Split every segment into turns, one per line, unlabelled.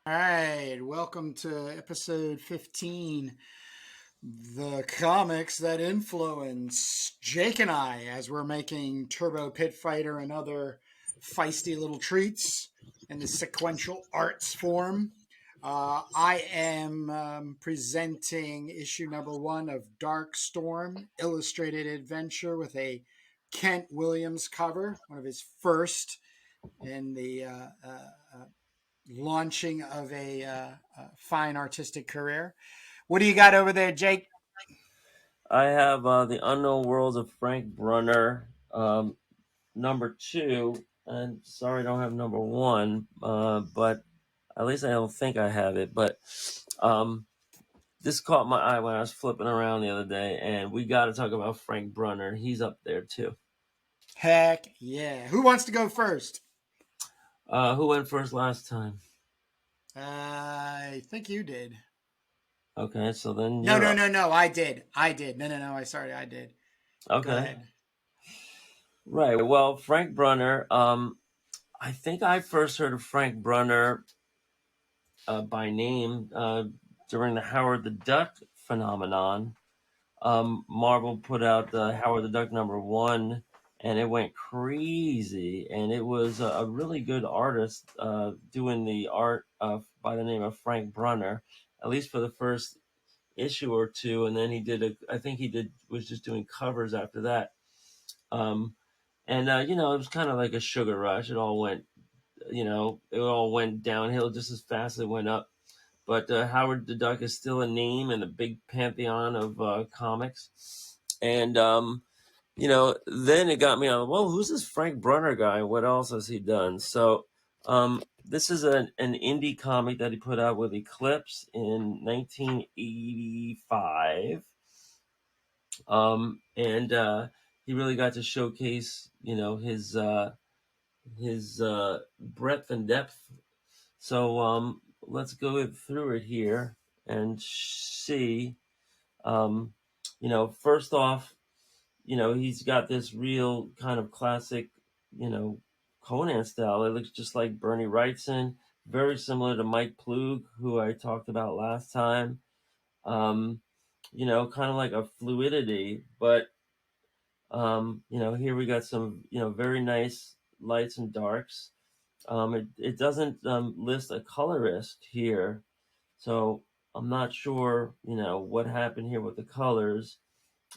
All right, welcome to episode 15, the comics that influence Jake and I as we're making Turbo Pit Fighter and other feisty little treats in the sequential arts form. I am presenting issue number 1 of Dark Storm, Illustrated Adventure with a Kent Williams cover, one of his first in the launching of a fine artistic career. What do you got over there, Jake?
I have the Unknown Worlds of Frank Brunner, number 2, and sorry I don't have number 1, but at least I don't think I have it. But um, this caught my eye when I was flipping around the other day, and we got to talk about Frank Brunner. He's up there too.
Heck yeah. Who wants to go first?
Who went first last time?
I think you did.
Okay, so then
No,
you're
no,
up.
no, no. I did. I did. No, no, no. I did. Go
Okay,
ahead.
right. Well, Frank Brunner. I think I first heard of Frank Brunner by name during the Howard the Duck phenomenon. Marvel put out Howard the Duck number 1, and it went crazy. And it was a really good artist doing the art by the name of Frank Brunner, at least for the first issue or two. And then I think was just doing covers after that. Um, and it was kind of like a sugar rush. It all went downhill just as fast as it went up. But Howard the Duck is still a name in the big pantheon of comics. And, then it got me on, well, who's this Frank Brunner guy? What else has he done? So this is an indie comic that he put out with Eclipse in 1985. And he really got to showcase, his breadth and depth. So let's go through it here and see. Um, first off, he's got this real kind of classic, you know, Conan style. It looks just like Bernie Wrightson, very similar to Mike Plug, who I talked about last time. Um, kind of like a fluidity, but here we got some, very nice lights and darks. It doesn't list a colorist here, so I'm not sure, what happened here with the colors.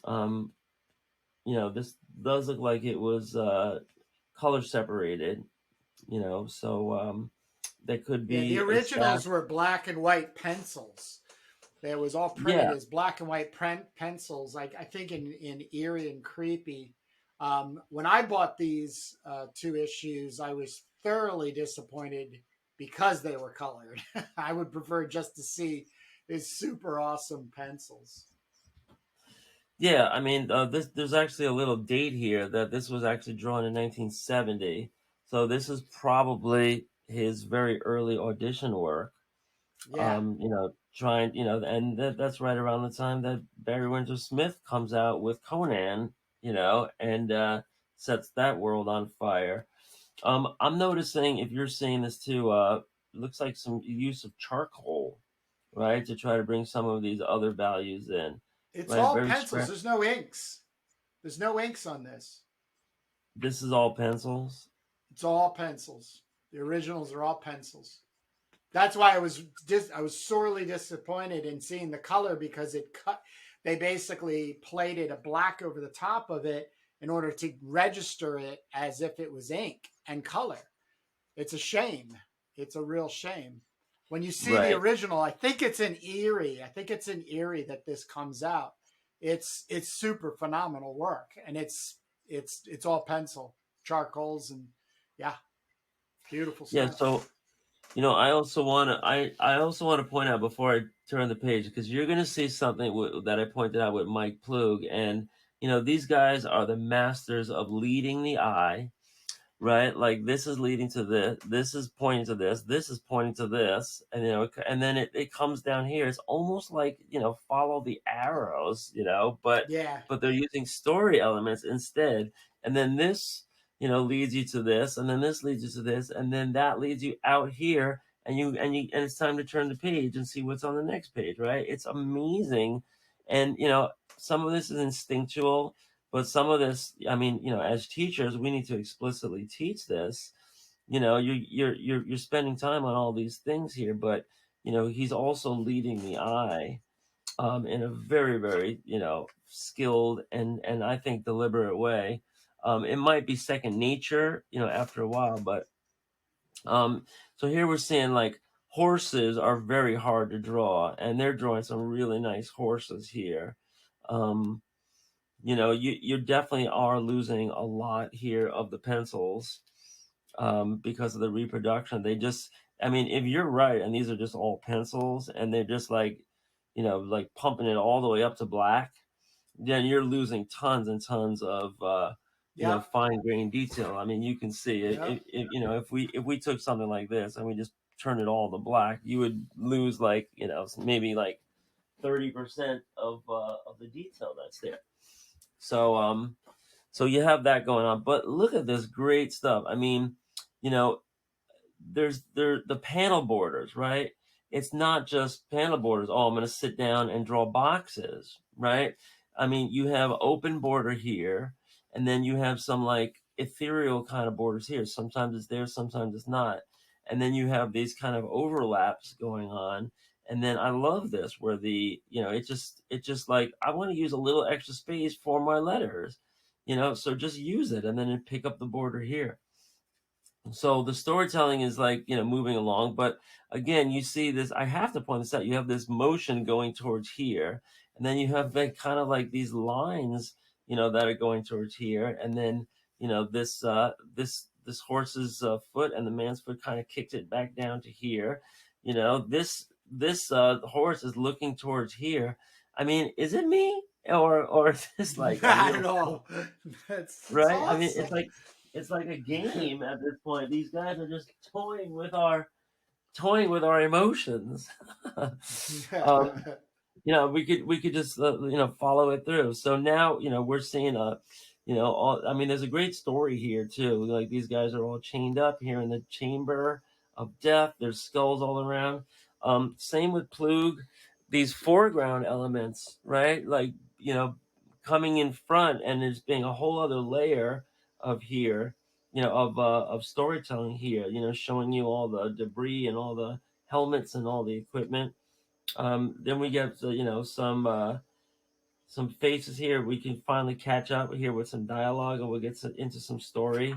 Um, this does look like it was color separated, so they could
Yeah, the
be a
originals
staff.
were black and white pencils. It was all printed
Yeah,
as black and white pencils. I think in eerie and creepy. When I bought these 2 issues, I was thoroughly disappointed because they were colored. I would prefer just to see these super awesome pencils.
yeah. I mean, there's actually a little date here that this was actually drawn in 1970, so this is probably his very early audition work.
Yeah,
Trying, and that's right around the time that Barry Windsor Smith comes out with Conan, and sets that world on fire. I'm noticing, if you're seeing this too, it looks like some use of charcoal, right, to try to bring some of these other values in,
it's
right?
all
Very
pencils.
scratch.
There's no inks. There's no inks on this.
This is all pencils.
It's all pencils. The originals are all pencils. That's why I was sorely disappointed in seeing the color because it cut. They basically plated a black over the top of it in order to register it as if it was ink and color. It's a shame. It's a real shame. When you see the
Right.
original, I think it's in Erie. I think it's in Erie that this comes out. It's super phenomenal work, and it's all pencil, charcoals, and yeah, beautiful
Yeah.
stuff.
So I also want to point out before I turn the page, because you're going to see something that I pointed out with Mike Plug, and these guys are the masters of leading the eye, right? Like, this is leading to this is pointing to this is pointing to this, and and then it comes down here. It's almost like, follow the arrows, but
Yeah,
they're using story elements instead, and then this leads you to this, and then this leads you to this, and then that leads you out here, and it's time to turn the page and see what's on the next page, right? It's amazing. And some of this is instinctual, but some of this, I mean, as teachers, we need to explicitly teach this. You're spending time on all these things here, but he's also leading the eye in a very, very, skilled and I think deliberate way. It might be second nature, after a while, but so here we're seeing like horses are very hard to draw, and they're drawing some really nice horses here. Um, you definitely are losing a lot here of the pencils because of the reproduction. I mean, if you're right, and these are just all pencils, and they're just like, like pumping it all the way up to black, then you're losing tons and tons of
Yep.
fine grained detail. I mean, you can see it.
Yep.
If we took something like this and we just turned it all to black, you would lose like maybe like 30% of the detail that's there. So you have that going on. But look at this great stuff. I mean, you know, there's the panel borders, right? It's not just panel borders. Oh, I'm going to sit down and draw boxes, right? I mean, you have open border here, and then you have some like ethereal kind of borders here. Sometimes it's there, sometimes it's not. And then you have these kind of overlaps going on. And then I love this where it just like I want to use a little extra space for my letters, so just use it and then pick up the border here. So the storytelling is like moving along, but again you see this, I have to point this out, you have this motion going towards here, and then you have like kind of like these lines that are going towards here, and then this horse's foot and the man's foot kind of kicked it back down to here. This horse is looking towards here. I mean, is it me, or is this like a
Not
real
at all. That's
right? I mean, it's
awesome.
like it's like a game at this point. These guys are just toying with our emotions. um, we could just follow it through. So now we're seeing I mean, there's a great story here too. Like these guys are all chained up here in the chamber of death. There's skulls all around. Same with Plug. These foreground elements, right? Like coming in front, and there's being a whole other layer of here, of storytelling here. Showing you all the debris and all the helmets and all the equipment. Then we get some faces here. We can finally catch up here with some dialogue, and we'll get into some story,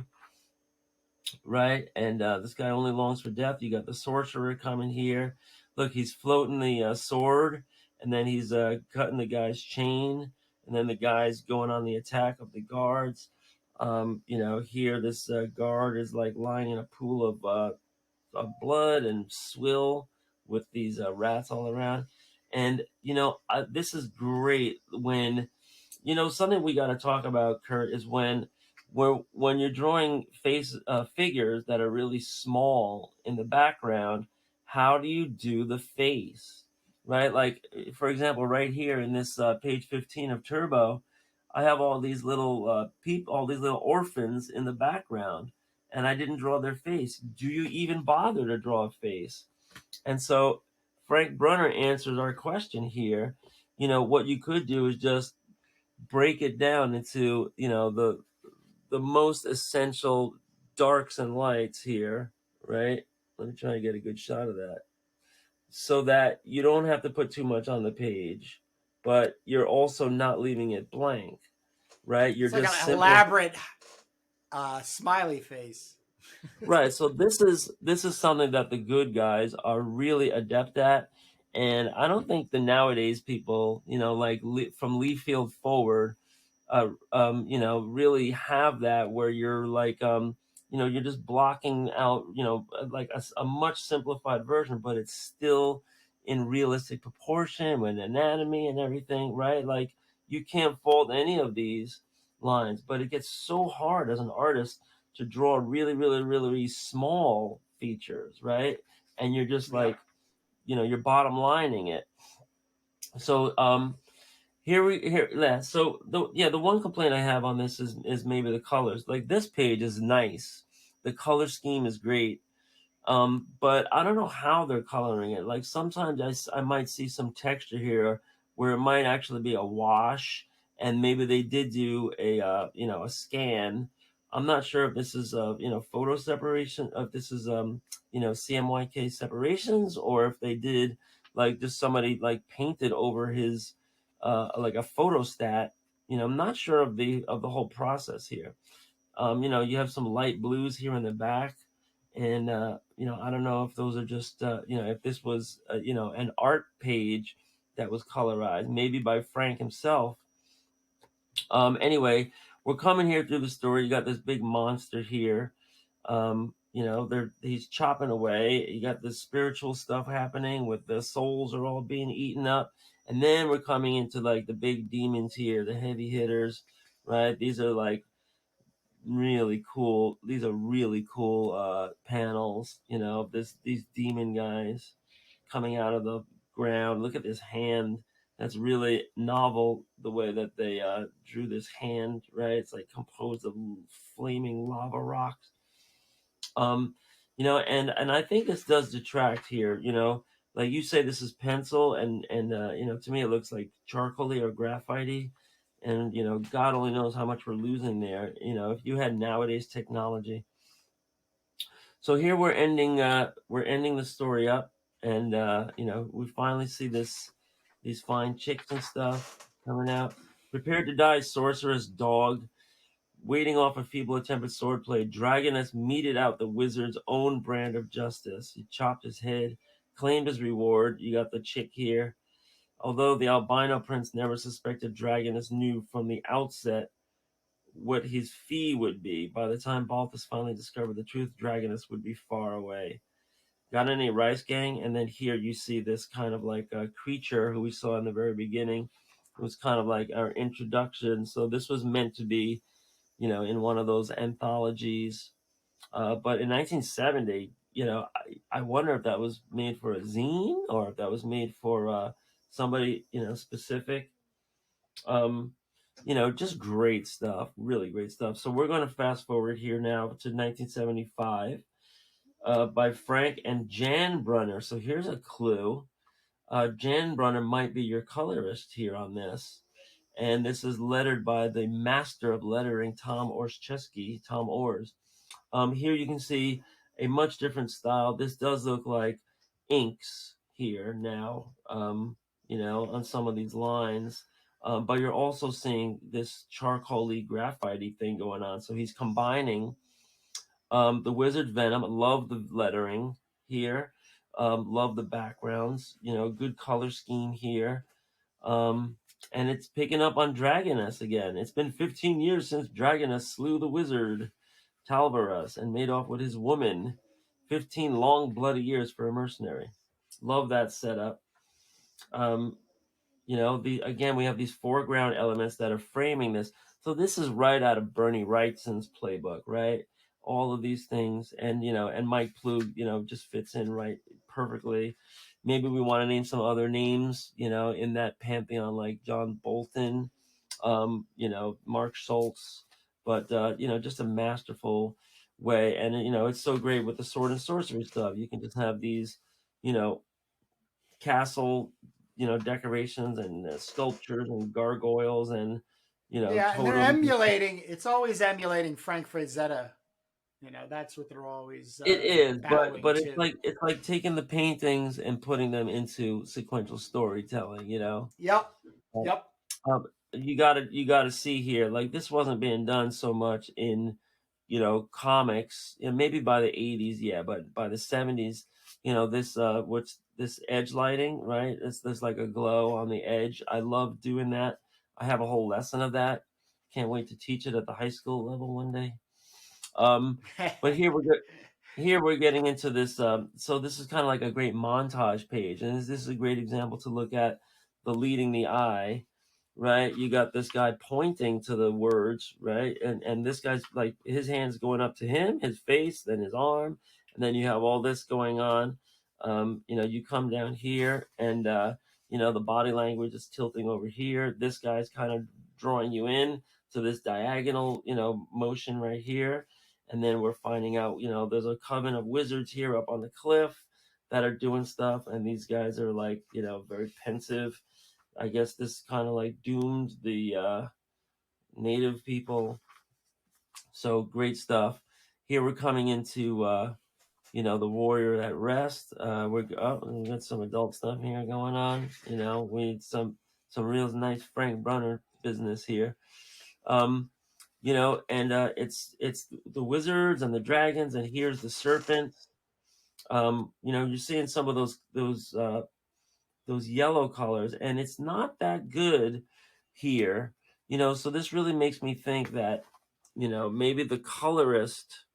right? And this guy only longs for death. You got the sorcerer coming here. Look, he's floating the sword, and then he's cutting the guy's chain, and then the guy's going on the attack of the guards. Here this guard is like lying in a pool of blood and swill with these rats all around. And this is great when something we got to talk about, Kurt, is when you're drawing figures that are really small in the background. How do you do the face, right? Like for example, right here in this page 15 of Turbo, I have all these little all these little orphans in the background, and I didn't draw their face. Do you even bother to draw a face? And so Frank Brunner answers our question here. What you could do is just break it down into the most essential darks and lights here, right? Let me try to get a good shot of that, so that you don't have to put too much on the page, but you're also not leaving it blank, right? You're
It's like
just
an
simple.
elaborate smiley face.
Right. So this is something that the good guys are really adept at, and I don't think the nowadays people, like from Lee Field forward, really have that, where you're like, you're just blocking out, like a much simplified version, but it's still in realistic proportion with anatomy and everything, right? Like you can't fault any of these lines, but it gets so hard as an artist to draw really, really, really, really small features, right? And you're just like,
Yep.
you're bottom lining it. So, so the one complaint I have on this is maybe the colors. Like this page is nice, the color scheme is great. But I don't know how they're coloring it. Like sometimes I might see some texture here where it might actually be a wash, and maybe they did do a a scan. I'm not sure if this is photo separation, if this is CMYK separations, or if they did like just somebody like painted over his like a photostat. I'm not sure of the whole process here. You have some light blues here in the back, and I don't know if those are just if this was an art page that was colorized, maybe by Frank himself. Anyway, we're coming here through the story. You got this big monster here. He's chopping away. You got this spiritual stuff happening with the souls are all being eaten up, and then we're coming into like the big demons here, the heavy hitters, right? These are like really cool. These are really cool panels. These demon guys coming out of the ground. Look at this hand. That's really novel. The way that they drew this hand. Right, it's like composed of flaming lava rocks. Um, and I think this does detract here. Like you say, this is pencil, and to me it looks like charcoaly or graphite, and God only knows how much we're losing there. If you had nowadays technology. So here we're ending the story up, and we finally see these fine chicks and stuff coming out. Prepared to die, sorceress dog. Waiting off a feeble attempt at swordplay, Dragoness meted out the wizard's own brand of justice. He chopped his head, claimed his reward. You got the chick here. Although the albino prince never suspected, Dragoness knew from the outset what his fee would be. By the time Balthus finally discovered the truth, Dragoness would be far away. Got any rice gang? And then here you see this kind of like a creature who we saw in the very beginning. It was kind of like our introduction. So this was meant to be in one of those anthologies. But in 1970, I wonder if that was made for a zine or if that was made for somebody, specific. Just great stuff, really great stuff. So we're going to fast forward here now to 1975 by Frank and Jan Brunner. So here's a clue. Jan Brunner might be your colorist here on this. And this is lettered by the master of lettering, Tom Orszewski, Tom Ors. Here you can see a much different style. This does look like inks here now, on some of these lines. But you're also seeing this charcoaly graphite thing going on. So he's combining the wizard venom. Love the lettering here. Love the backgrounds. Good color scheme here. And it's picking up on Dragoness again. It's been 15 years since Dragoness slew the wizard Talvarus and made off with his woman. 15 long bloody years for a mercenary. Love that setup. Um, again, we have these foreground elements that are framing this. So this is right out of Bernie Wrightson's playbook, right? All of these things, and Mike Plug, just fits in right perfectly. Maybe we want to name some other names, in that pantheon, like John Bolton, Mark Schultz, but just a masterful way. And it's so great with the sword and sorcery stuff. You can just have these, you know, castle, decorations and sculptures and gargoyles and
Yeah, and they're
totems.
emulating. It's always emulating Frank Frazetta. That's what they're always
It is, but
bowing
it's
to.
like taking the paintings and putting them into sequential storytelling.
Yep,
Uh,
yep.
you gotta see here, like this wasn't being done so much in comics, maybe by the 80s, yeah, but by the 70s, this what's this edge lighting, right? There's like a glow on the edge. I love doing that. I have a whole lesson of that. Can't wait to teach it at the high school level one day. But here we're getting into this. So this is kind of like a great montage page, and this is a great example to look at the leading the eye, right? You got this guy pointing to the words, right? And this guy's like his hands going up to him, his face, then his arm, and then you have all this going on. You come down here, and the body language is tilting over here. This guy's kind of drawing you in to this diagonal, motion right here, And then we're finding out, there's a coven of wizards here up on the cliff that are doing stuff, and these guys are like, very pensive. I guess this kind of like doomed the native people. So great stuff. Here we're coming into the warrior at rest. We got some adult stuff here going on. We need some real nice Frank Brunner business here. And it's the wizards and the dragons, and here's the serpents. You're seeing some of those yellow colors, and it's not that good here. So this really makes me think that maybe the colorist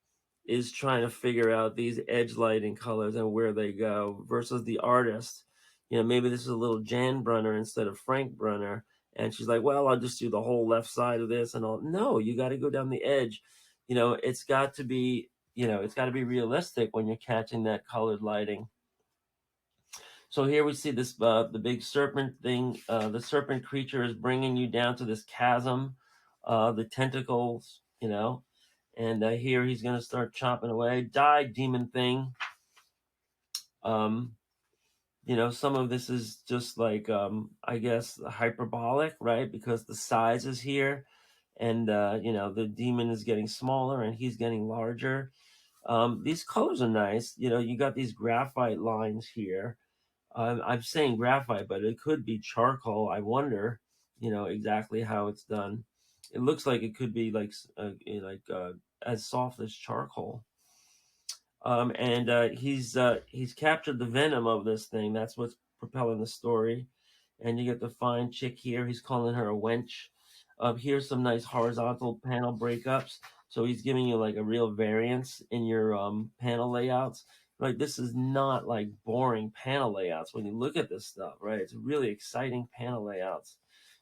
is trying to figure out these edge lighting colors and where they go versus the artist. Maybe this is a little Jan Brunner instead of Frank Brunner, and she's like, well, I'll just do the whole left side of this and all. No, you got to go down the edge. It's got to be realistic when you're catching that colored lighting. So here we see this the big serpent thing. The serpent creature is bringing you down to this chasm, the tentacles, and here he's going to start chopping away. Die, demon thing. Some of this is just like, I guess, hyperbolic, right? Because the size is here, and the demon is getting smaller and he's getting larger. These colors are nice. You got these graphite lines here. I'm saying graphite, but it could be charcoal. I wonder, exactly how it's done. It looks like it could be like as soft as charcoal. And he's captured the venom of this thing. That's what's propelling the story. And you get the fine chick here. He's calling her a wench. Here's some nice horizontal panel breakups. So he's giving you like a real variance in your panel layouts. Right, this is not like boring panel layouts when you look at this stuff, right? It's really exciting panel layouts.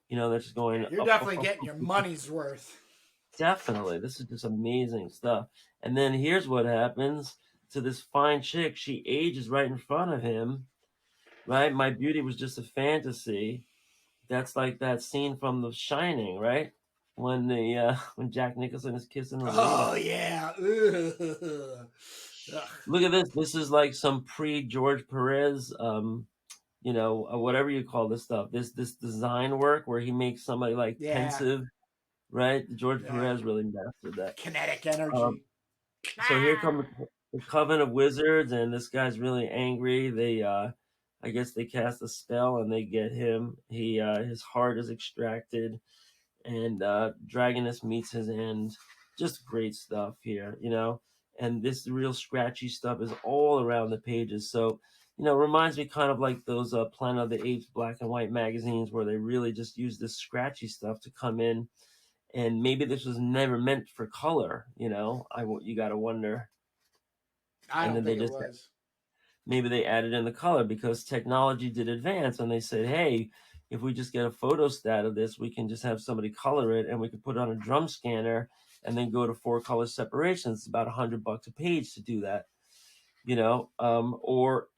They're just going
You're
up,
definitely
up, up,
getting
up,
your
up.
money's worth.
Definitely. This is just amazing stuff. And then here's what happens to this fine chick. She ages right in front of him, right? My beauty was just a fantasy. That's like that scene from The Shining, right? When Jack Nicholson is kissing the lady.
Oh yeah. Ugh.
Look at this. This is like some pre-George Perez, whatever you call this stuff. This design work where he makes somebody like
Yeah.
pensive, right? George
Yeah.
Perez really mastered that.
Kinetic
Um,
energy.
so here come the coven of wizards, and this guy's really angry. They I guess they cast a spell and they get him. His heart is extracted, and Dragoness meets his end. Just great stuff here, and this real scratchy stuff is all around the pages. So reminds me kind of like those Planet of the Apes black and white magazines where they really just use this scratchy stuff to come in. And maybe this was never meant for color, you got to wonder.
I
And
don't
then they
think it
just
was.
maybe they added in the color because technology did advance, and they said, hey, if we just get a photostat of this, we can just have somebody color it, and we could put it on a drum scanner and then go to 4-color separation. It's about $100 a page to do that, or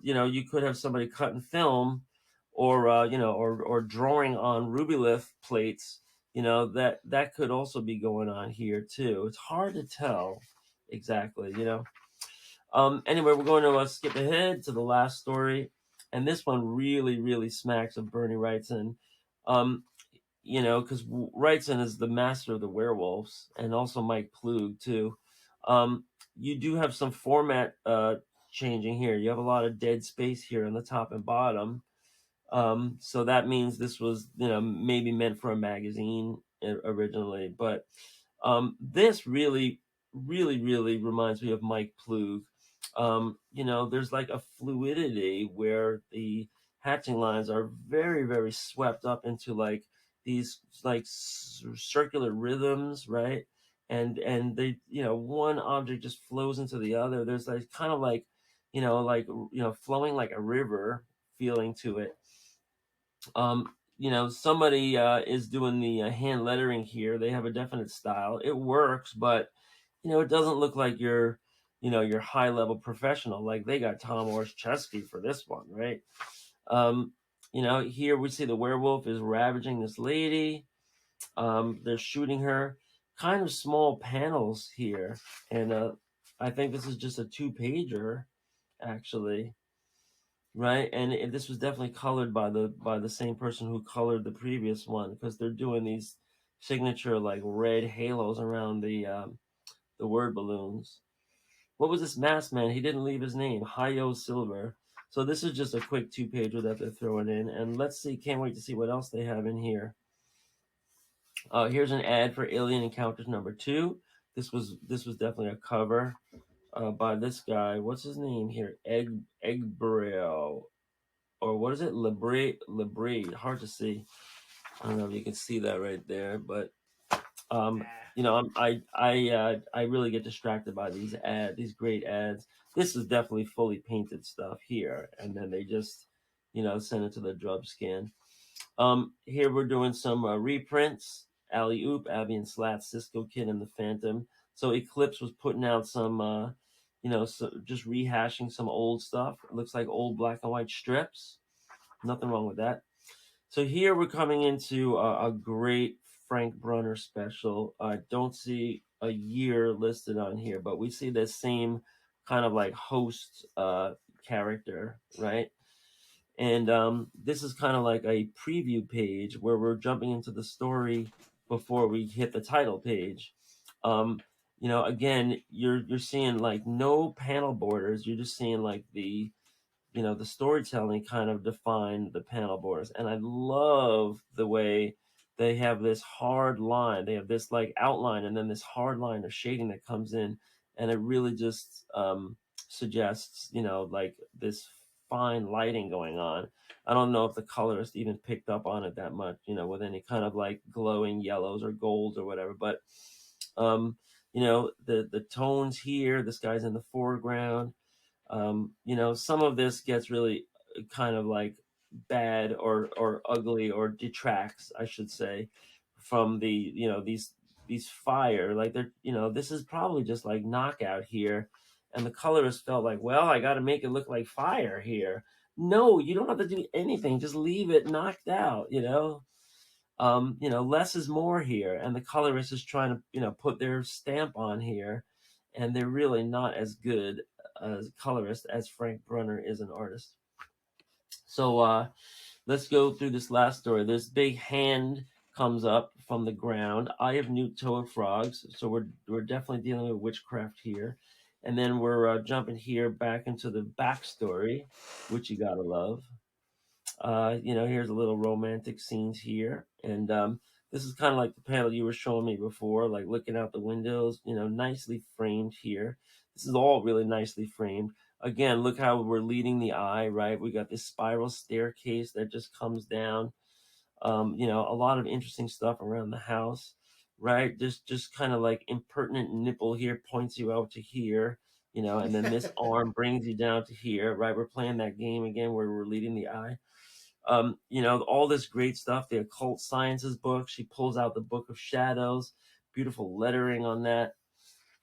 you could have somebody cut and film, or or drawing on rubylith plates. That could also be going on here too. It's hard to tell exactly. Anyway, we're going to skip ahead to the last story, and this one really, really smacks of Bernie Wrightson. Because Wrightson is the master of the werewolves, and also Mike Plug too. You do have some format changing here. You have a lot of dead space here on the top and bottom. So that means this was, maybe meant for a magazine originally, but this really, really, really reminds me of Mike Plug. There's like a fluidity where the hatching lines are very, very swept up into like these like circular rhythms, right? And they, one object just flows into the other. There's like kind of like, flowing like a river feeling to it. Somebody is doing the hand lettering here. They have a definite style. It works, but it doesn't look like your high level professional. Like they got Tom Orszewski for this one, right? Here we see the werewolf is ravaging this lady. They're shooting her. kind of small panels here, and I think this is just a 2-pager, actually, right? And this was definitely colored by the same person who colored the previous one, because they're doing these signature like red halos around the word balloons. What was this masked man? He didn't leave his name. Hayo Silver. So this is just a quick 2-pager that they're throwing in, and let's see. Can't wait to see what else they have in here. Here's an ad for Alien Encounters #2. This was definitely a cover by this guy. What's his name here? Eggbreal, or what is it? Lebre. Hard to see. I don't know if you can see that right there, but I really get distracted by these great ads. This is definitely fully painted stuff here, and then they just send it to the drub scan. Here we're doing some reprints. Alley Oop, Abby and Slat, Cisco Kid, and the Phantom. So Eclipse was putting out some, so just rehashing some old stuff. It looks like old black and white strips. Nothing wrong with that. So here we're coming into a great Frank Brunner special. I don't see a year listed on here, but we see the same kind of like host character, right? And this is kind of like a preview page where we're jumping into the story before we hit the title page. Again, you're seeing like no panel borders. You're just seeing like the storytelling kind of define the panel borders. And I love the way they have this hard line. They have this like outline and then this hard line of shading that comes in, and it really just suggests like this fine lighting going on. I don't know if the colorist even picked up on it that much, with any kind of like glowing yellows or golds or whatever. But the tones here, this guy's in the foreground. Some of this gets really kind of like bad or ugly, or detracts, I should say, from these fire. Like they're this is probably just like knockout here, and the colorist felt like, well, I got to make it look like fire here. No, you don't have to do anything. Just leave it knocked out. Less is more here, and the colorist is trying to put their stamp on here, and they're really not as good as a colorist as Frank Brunner is an artist. So let's go through this last story. This big hand comes up from the ground. Eye of Newt, Toe of Frogs. So we're definitely dealing with witchcraft here. And then we're jumping here back into the backstory, which you gotta love. Here's a little romantic scenes here, and this is kind of like the panel you were showing me before, like looking out the windows. Nicely framed here. This is all really nicely framed. Again, look how we're leading the eye, right? We got this spiral staircase that just comes down. A lot of interesting stuff around the house, right? Just kind of like impertinent nipple here points you out to here, and then this arm brings you down to here, right? We're playing that game again where we're leading the eye. All this great stuff. The occult sciences book. She pulls out the Book of Shadows. Beautiful lettering on that.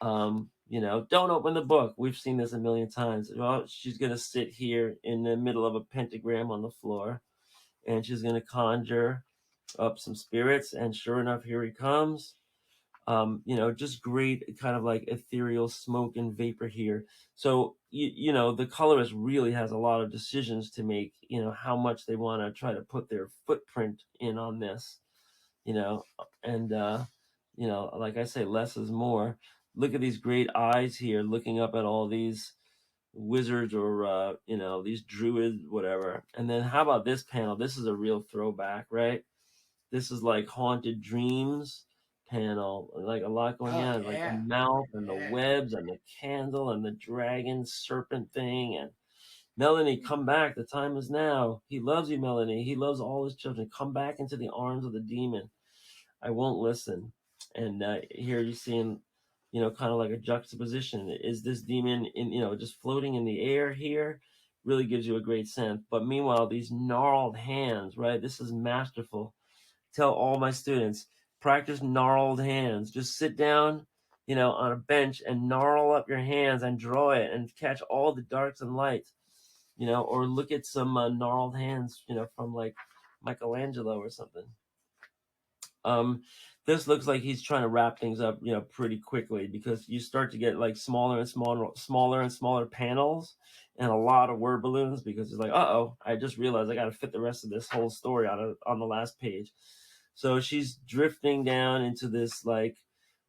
Don't open the book. We've seen this a million times. Well, she's gonna sit here in the middle of a pentagram on the floor, and she's gonna conjure up some spirits. And sure enough, here he comes. Just great kind of like ethereal smoke and vapor here. So, the colorist really has a lot of decisions to make, how much they want to try to put their footprint in on this, and, like I say, less is more. Look at these great eyes here, looking up at all these wizards or, these druids, whatever. And then how about this panel? This is a real throwback, right? This is like Haunted Dreams panel, like a lot going
Oh
on, like the
yeah,
mouth and the
yeah.
webs and the candle and the dragon serpent thing. And Melanie, come back, the time is now. He loves you, Melanie. He loves all his children. Come back into the arms of the demon. I won't listen. And here you're seeing, kind of like a juxtaposition. Is this demon just floating in the air here? Really gives you a great sense. But meanwhile, these gnarled hands, right? This is masterful. Tell all my students, practice gnarled hands. Just sit down, on a bench and gnarl up your hands and draw it and catch all the darks and lights, or look at some gnarled hands, from like Michelangelo or something. this looks like he's trying to wrap things up, pretty quickly, because you start to get like smaller and smaller panels and a lot of word balloons, because it's like, uh-oh, I just realized I got to fit the rest of this whole story on the last page. So she's drifting down into this like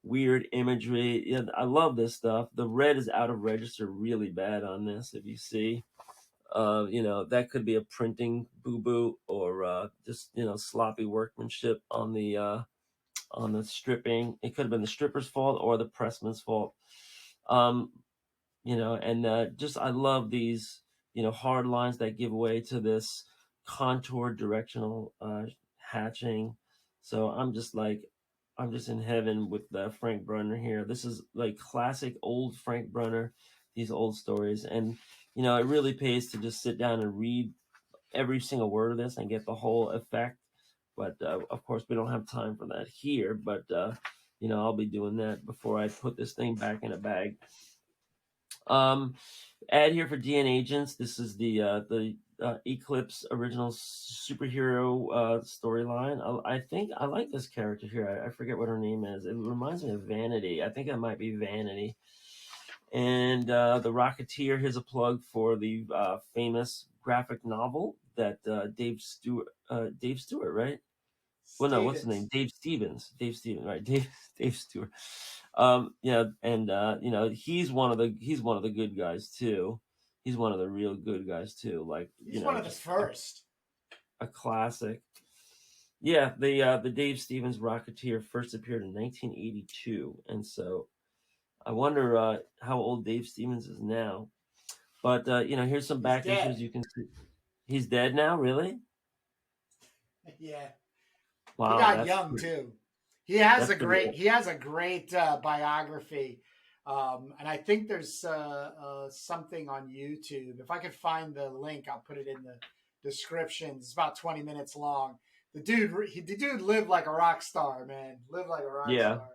weird imagery. Yeah, I love this stuff. The red is out of register really bad on this, if you see. That could be a printing boo-boo, or just sloppy workmanship on the stripping. It could have been the stripper's fault or the pressman's fault. Um, and just I love these hard lines that give way to this contour directional hatching. So I'm just in heaven with Frank Brunner here. This is like classic old Frank Brunner, these old stories. And it really pays to just sit down and read every single word of this and get the whole effect. But of course, we don't have time for that here. But I'll be doing that before I put this thing back in a bag. Ad here for DN Agents. This is the Eclipse original superhero storyline. I think I like this character here. I forget what her name is. It reminds me of Vanity. I think it might be Vanity. And the Rocketeer. Here's a plug for the famous graphic novel that Dave Stewart, right? Well, no, what's his name? Dave Stevens, right? Dave Stewart. And he's one of the good guys too. He's one of the real good guys too. Like
he's one of the first.
A classic. Yeah, the Dave Stevens Rocketeer first appeared in 1982, and so I wonder how old Dave Stevens is now. But here's some back issues. You can see he's dead now. Really?
Yeah.
Wow,
he got young too. He has a great biography, and I think there's something on YouTube. If I could find the link, I'll put it in the description. It's about 20 minutes long. The dude lived like a rock star, man. Lived like a rock star.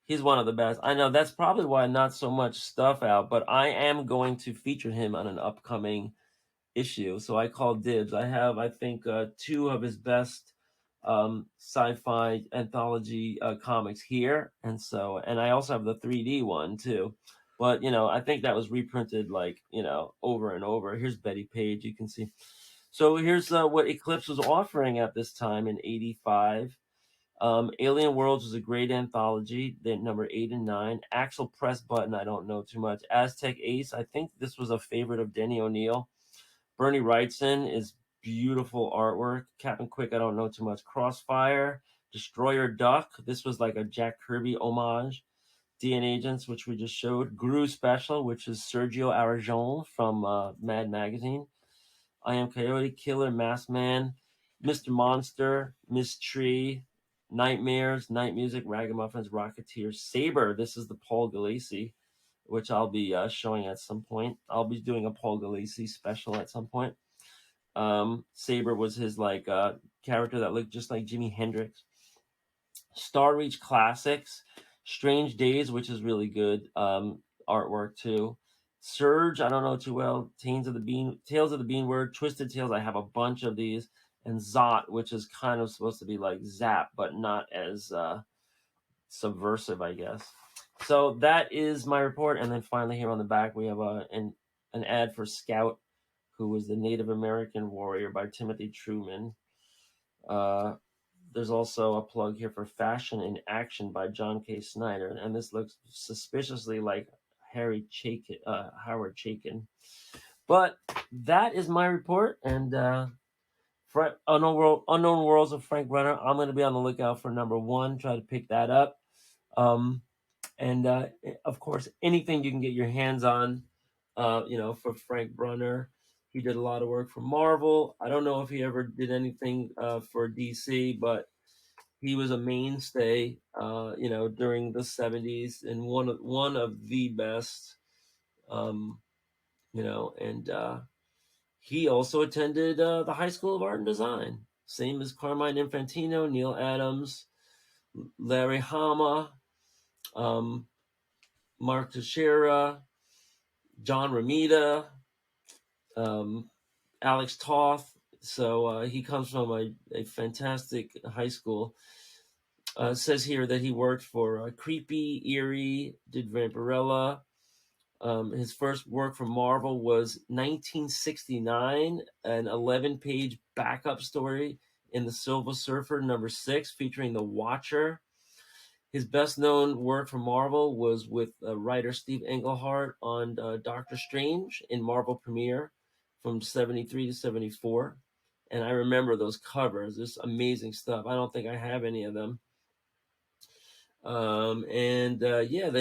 He's one of the best. I know that's probably why not so much stuff out, but I am going to feature him on an upcoming issue. So I call dibs. I have, I think, two of his best sci-fi anthology comics here, and I also have the 3D one too. But I think that was reprinted like over and over. Here's Betty Page. You can see. So here's what Eclipse was offering at this time in '85. Alien Worlds was a great anthology. Then number 8 and 9. Axel Press Button, I don't know too much. Aztec Ace, I think this was a favorite of Denny O'Neil. Bernie Wrightson is beautiful artwork. Captain Quick, I don't know too much. Crossfire, Destroyer Duck. This was like a Jack Kirby homage. DN Agents, which we just showed. Gru Special, which is Sergio Aragon from Mad Magazine. I Am Coyote, Killer, Masked Man, Mr. Monster, Miss Tree, Nightmares, Night Music, Ragamuffins, Rocketeer, Saber. This is the Paul Galassi, which I'll be showing at some point. I'll be doing a Paul Galassi special at some point. Saber was his character that looked just like Jimi Hendrix. Star Reach Classics, Strange Days, which is really good artwork too. Surge, I don't know too well. Tales of the Beanword, Twisted Tales. I have a bunch of these, and Zot, which is kind of supposed to be like Zap, but not as subversive, I guess. So that is my report, and then finally here on the back we have an ad for Scout, who was the Native American warrior by Timothy Truman. There's also a plug here for Fashion in Action by John K. Snyder, and this looks suspiciously like Howard Chaykin. But that is my report, and Unknown Worlds of Frank Brunner. I'm going to be on the lookout for number 1. Try to pick that up. And of course, anything you can get your hands on, for Frank Brunner. He did a lot of work for Marvel. I don't know if he ever did anything for DC, but he was a mainstay, during the 70s, and one of the best, and he also attended the High School of Art and Design, same as Carmine Infantino, Neil Adams, Larry Hama, Mark Teixeira, John Romita, Alex Toth. So he comes from a fantastic high school. It says here that he worked for Creepy, Eerie, did Vampirella. His first work for Marvel was 1969, an 11-page backup story in the Silver Surfer #6 featuring the Watcher. His best-known work for Marvel was with writer Steve Englehart on Doctor Strange in Marvel Premiere from 73 to 74. And I remember those covers. This amazing stuff. I don't think I have any of them. Then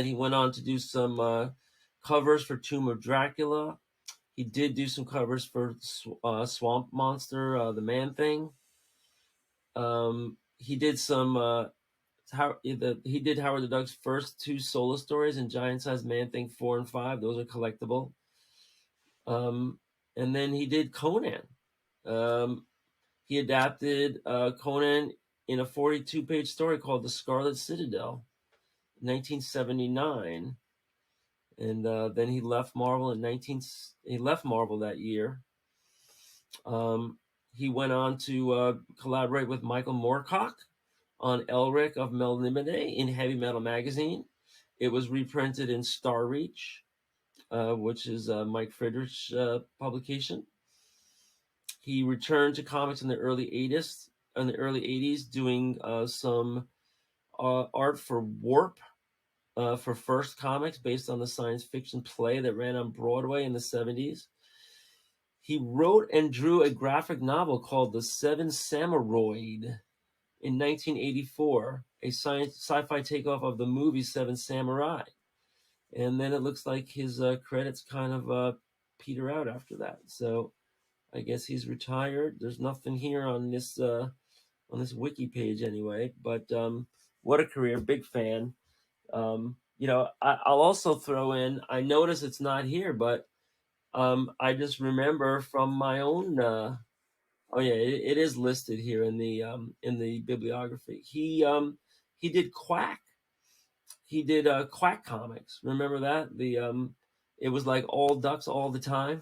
he went on to do some covers for Tomb of Dracula. He did do some covers for Swamp Monster, the Man Thing. He did some. He did Howard the Duck's first 2 solo stories in Giant Size Man Thing 4 and 5. Those are collectible. And then he did Conan. He adapted Conan in a 42-page story called The Scarlet Citadel, 1979. And then he left Marvel He left Marvel that year. He went on to collaborate with Michael Moorcock on Elric of Melnibone in Heavy Metal Magazine. It was reprinted in Star Reach, which is Mike Friedrich's publication. He returned to comics in the early 80s, doing some art for Warp, for First Comics, based on the science fiction play that ran on Broadway in the 70s. He wrote and drew a graphic novel called The Seven Samuroid in 1984, a sci-fi takeoff of the movie Seven Samurai. And then it looks like his credits kind of peter out after that. So I guess he's retired. There's nothing here on this wiki page anyway. But what a career! Big fan. I'll also throw in. I notice it's not here, but I just remember from my own. It is listed here in the bibliography. He did Quack. He did Quack comics. Remember that? It was like all ducks all the time.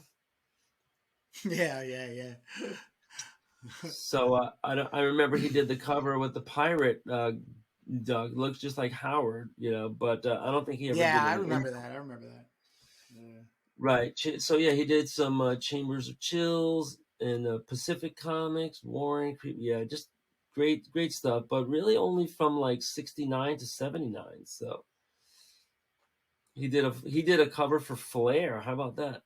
Yeah.
So I remember he did the cover with the pirate duck. Looks just like Howard, but I don't think he ever did.
Yeah, I remember that. Yeah.
Right. So yeah, he did some Chambers of Chills and Pacific Comics, Warren. Yeah, just great stuff. But really only from like 69 to 79. So he did a cover for Flair. How about that?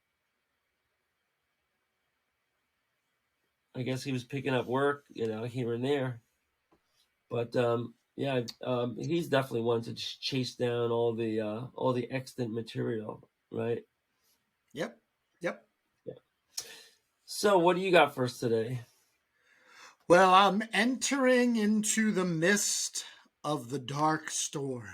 I guess he was picking up work, here and there. But he's definitely one to chase down all the extant material, right?
Yep.
Yeah. So what do you got for us today?
Well, I'm entering into the mist of the dark storm.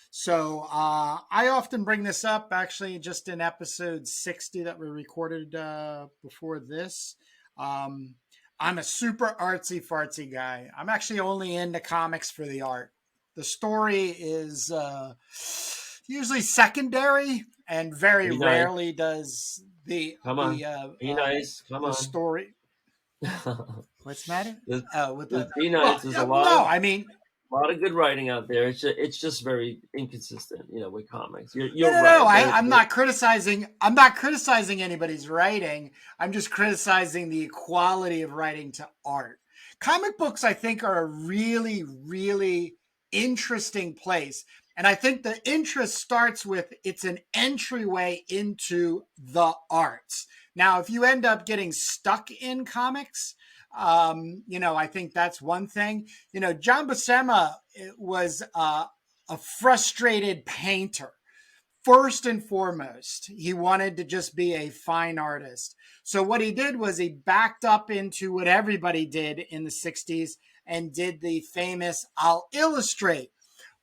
So I often bring this up, actually, just in episode 60 that we recorded before this. I'm a super artsy fartsy guy. I'm actually only into comics for the art. The story is usually secondary, and very rarely does the story. What's the matter?
Be nice. There's a lot.
No, I mean,
a lot of good writing out there. It's just very inconsistent, with comics. You're
right.
No,
I'm not criticizing. I'm not criticizing anybody's writing. I'm just criticizing the equality of writing to art. Comic books, I think, are a really, really interesting place. And I think the interest starts with it's an entryway into the arts. Now, if you end up getting stuck in comics, I think that's one thing. John Buscema was a frustrated painter. First and foremost, he wanted to just be a fine artist. So what he did was he backed up into what everybody did in the 60s and did the famous "I'll illustrate."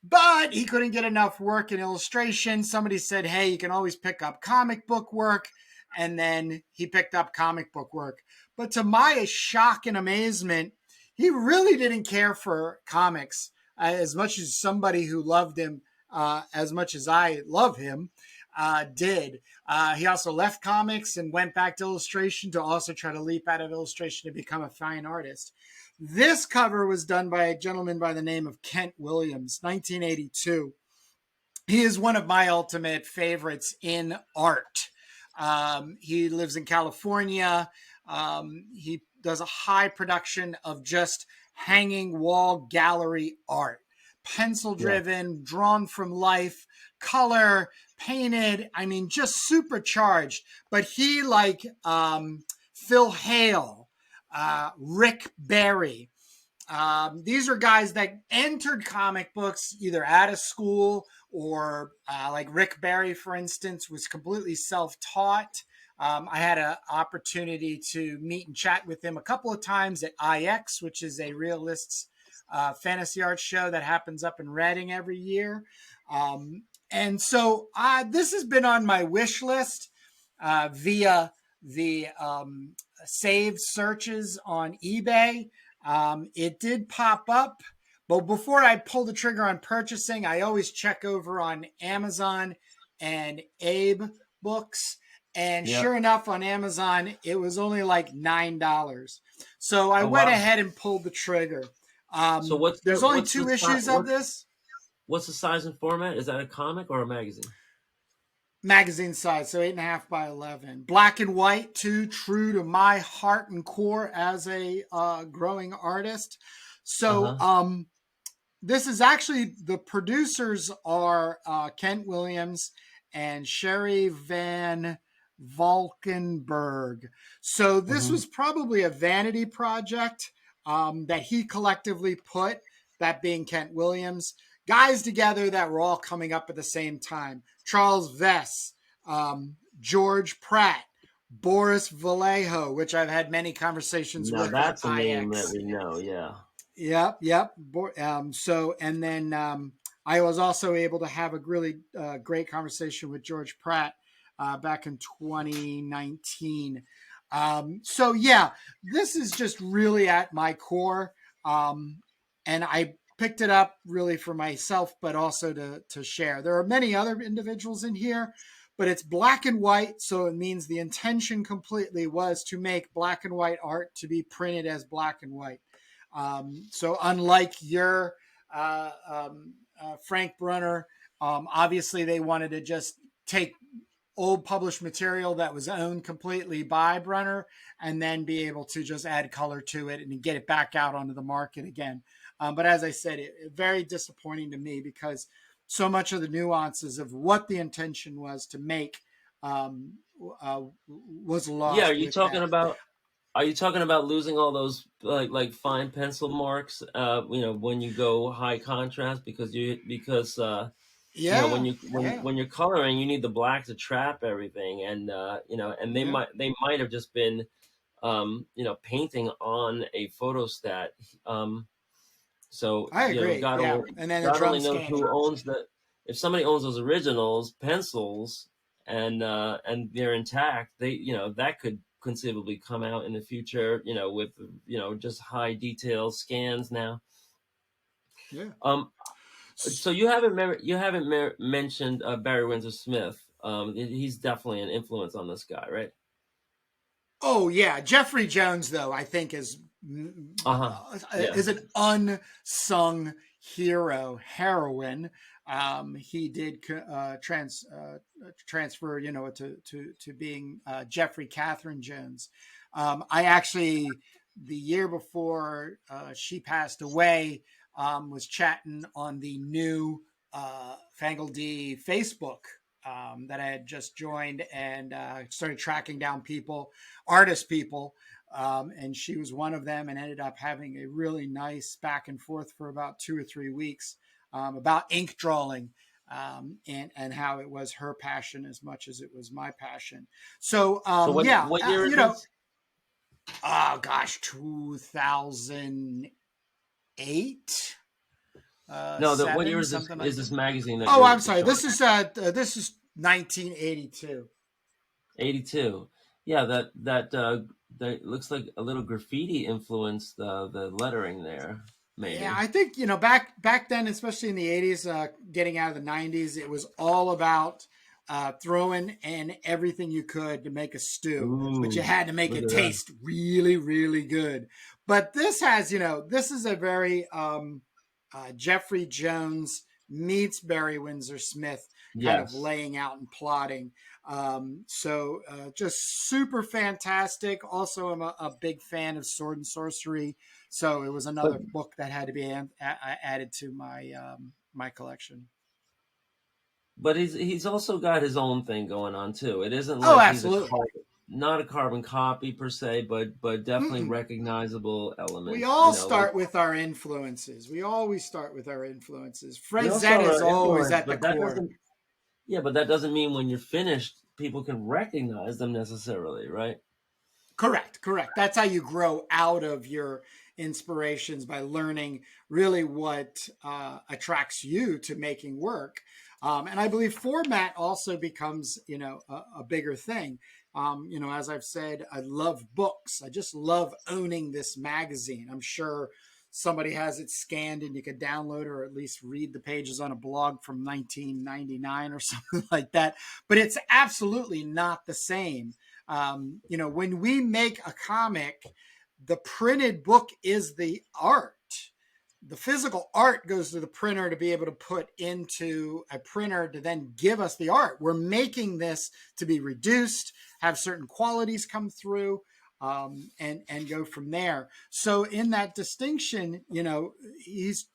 But he couldn't get enough work in illustration. Somebody said, hey, you can always pick up comic book work. And then he picked up comic book work. But to my shock and amazement, he really didn't care for comics as much as somebody who loved him as much as I love him. did. He also left comics and went back to illustration to also try to leap out of illustration to become a fine artist. This cover was done by a gentleman by the name of Kent Williams, 1982. He is one of my ultimate favorites in art. He lives in California. He does a high production of just hanging wall gallery art, pencil driven, drawn from life, color, painted. I mean, just supercharged. But he, like Phil Hale, Rick Barry, these are guys that entered comic books either out of school or like Rick Barry, for instance, was completely self-taught. I had an opportunity to meet and chat with him a couple of times at IX, which is a realists fantasy art show that happens up in Reading every year. And so this has been on my wish list via the saved searches on eBay. It did pop up, but before I pull the trigger on purchasing, I always check over on Amazon and Abe Books. And sure enough, on Amazon, it was only like $9. So I went ahead and pulled the trigger.
So
there's only 2 issues of this.
What's the size and format? Is that a comic or a magazine?
Magazine size, so 8.5 by 11. Black and white, too, true to my heart and core as a growing artist. So this is actually, the producers are Kent Williams and Sherry Van Valkenburg. So this was probably a vanity project that he collectively put, that being Kent Williams, guys together that were all coming up at the same time. Charles Vess, George Pratt, Boris Vallejo, which I've had many conversations with.
That's a name that we know, yeah.
Yep. So, and then I was also able to have a really great conversation with George Pratt back in 2019. So, yeah, this is just really at my core. And I picked it up really for myself, but also to share. There are many other individuals in here, but it's black and white. So it means the intention completely was to make black and white art to be printed as black and white. So unlike your Frank Brunner, obviously they wanted to just take old published material that was owned completely by Brunner and then be able to just add color to it and get it back out onto the market again. But as I said, it very disappointing to me because so much of the nuances of what the intention was to make was lost.
Yeah, are you talking about losing all those like fine pencil marks? When you go high contrast because when you're coloring, you need the black to trap everything, and they might have just been painting on a photostat. So
I agree. And then
God only knows who owns if somebody owns those originals pencils and they're intact, that could conceivably come out in the future, with just high detail scans now.
Yeah.
So you haven't mentioned Barry Windsor Smith. He's definitely an influence on this guy, right?
Oh yeah, Jeffrey Jones though I think is an unsung heroine. He did transfer, to being Jeffrey Catherine Jones. I actually, the year before she passed away, was chatting on the new Fangle D Facebook that I had just joined and started tracking down artist people. And she was one of them and ended up having a really nice back and forth for about 2 or 3 weeks about ink drawing and how it was her passion as much as it was my passion. So,
what year is this?
Oh gosh, 2008.
What year is this? Is this magazine?
Oh, I'm sorry. This is 1982.
82. Yeah, that looks like a little graffiti influenced the lettering there. Maybe.
Yeah, I think back then, especially in the 80s, getting out of the 90s, it was all about throwing in everything you could to make a stew, but you
Ooh,
had to make
look
it
at that.
taste really, really good. But this has, this is a very Jeffrey Jones meets Barry Windsor Smith kind of
Yes.
laying out and plotting. Just super fantastic. Also, I'm a big fan of Sword and Sorcery, so it was
But
another book that had to be added to my collection.
but he's also got his own thing going on too. It isn't
Oh,
like he's a
absolutely.
not a carbon copy per se, but definitely
Mm-mm.
recognizable
We
elements.
all
Like
start with our influences. We always start with our influences.
we all saw
Frazetta is
our
always
influence,
at the
but that
core.
doesn't yeah, but that doesn't mean when you're finished, people can recognize them necessarily, right?
Correct, correct. That's how you grow out of your inspirations, by learning really what attracts you to making work. And I believe format also becomes, a bigger thing. As I've said, I love books. I just love owning this magazine. I'm sure somebody has it scanned and you could download or at least read the pages on a blog from 1999 or something like that. But it's absolutely not the same. When we make a comic, the printed book is the art. The physical art goes to the printer to be able to put into a printer to then give us the art. We're making this to be reduced, have certain qualities come through, and go from there. So in that distinction, he's